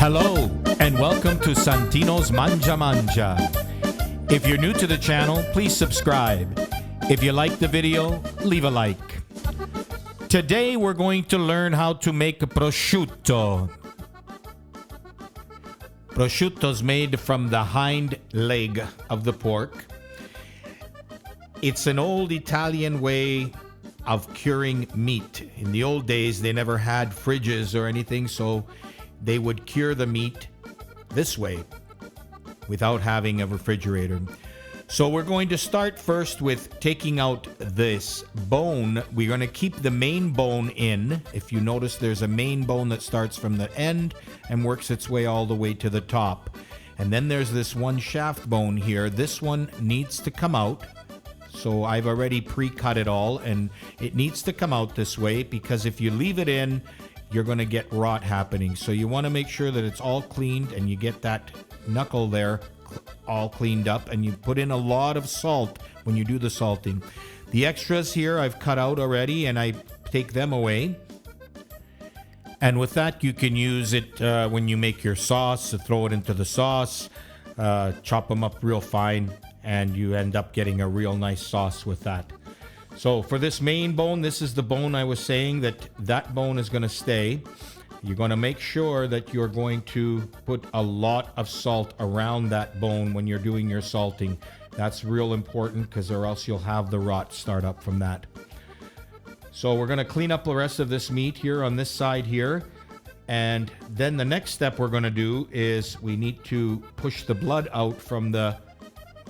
Hello, and welcome to Santino's Mangia. If you're new to the channel, please subscribe. If you like the video, leave a like. Today, we're going to learn how to make prosciutto. Prosciutto is made from the hind leg of the pork. It's an old Italian way of curing meat. In the old days, they never had fridges or anything, so they would cure the meat this way without having a refrigerator. So we're going to start first with taking out this bone. We're going to keep the main bone in. If you notice, there's a main bone that starts from the end and works its way all the way to the top. And then there's this one shaft bone here. This one needs to come out. So I've already pre-cut it all, and it needs to come out this way because if you leave it in, you're going to get rot happening. So you want to make sure that it's all cleaned and you get that knuckle there all cleaned up, and you put in a lot of salt when you do the salting. The extras here I've cut out already, and I take them away. And with that, you can use it when you make your sauce, to throw it into the sauce, chop them up real fine, and you end up getting a real nice sauce with that. So for this main bone, this is the bone I was saying that bone is going to stay. You're going to make sure that you're going to put a lot of salt around that bone when you're doing your salting. That's real important, because or else you'll have the rot start up from that. So we're going to clean up the rest of this meat here on this side here. And then the next step we're going to do is we need to push the blood out from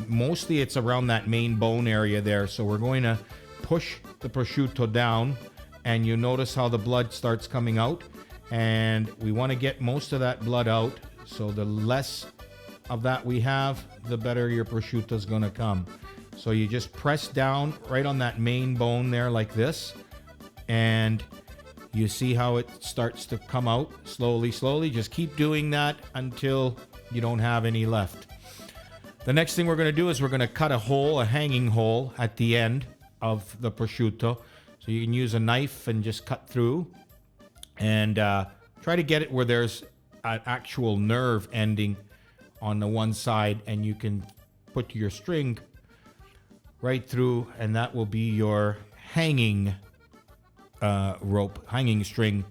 mostly it's around that main bone area there. So we're going to push the prosciutto down, and you notice how the blood starts coming out, and we want to get most of that blood out. So the less of that we have, the better your prosciutto is going to come. So you just press down right on that main bone there like this, and you see how it starts to come out slowly. Just keep doing that until you don't have any left. The next thing we're going to do is we're going to cut a hanging hole at the end of the prosciutto. So you can use a knife and just cut through, and try to get it where there's an actual nerve ending on the one side, and you can put your string right through, and that will be your hanging hanging string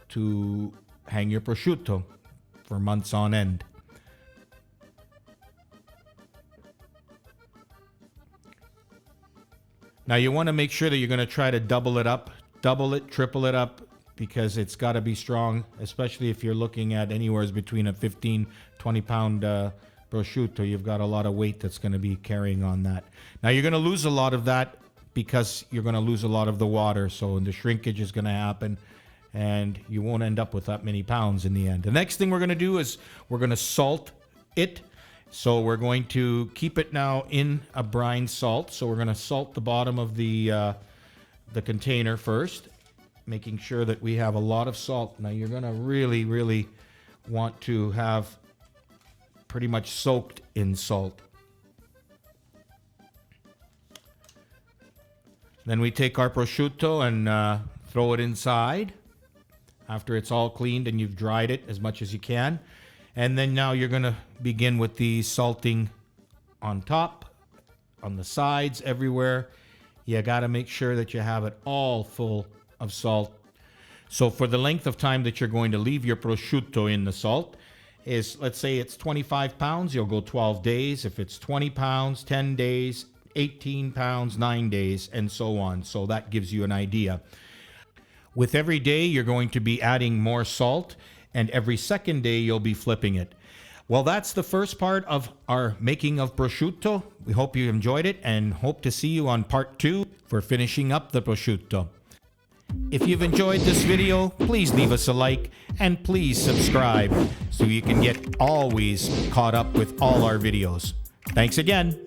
to hang your prosciutto for months on end. Now you want to make sure that you're going to try to double it, triple it up, because it's got to be strong, especially if you're looking at anywhere between a 15, 20 pound prosciutto. You've got a lot of weight that's going to be carrying on that. Now you're going to lose a lot of that because you're going to lose a lot of the water. So the shrinkage is going to happen, and you won't end up with that many pounds in the end. The next thing we're going to do is we're going to salt it. So we're going to keep it now in a brine salt. So we're going to salt the bottom of the container first, making sure that we have a lot of salt. Now you're going to really, really want to have pretty much soaked in salt. Then we take our prosciutto and throw it inside after it's all cleaned and you've dried it as much as you can. And then now you're going to begin with the salting on top, on the sides, everywhere. You got to make sure that you have it all full of salt. So for the length of time that you're going to leave your prosciutto in the salt is, let's say it's 25 pounds, you'll go 12 days. If it's 20 pounds, 10 days, 18 pounds, 9 days, and so on. So that gives you an idea. With every day, you're going to be adding more salt, and every second day you'll be flipping it. Well, that's the first part of our making of prosciutto. We hope you enjoyed it, and hope to see you on part 2 for finishing up the prosciutto. If you've enjoyed this video, please leave us a like, and please subscribe so you can get always caught up with all our videos. Thanks again.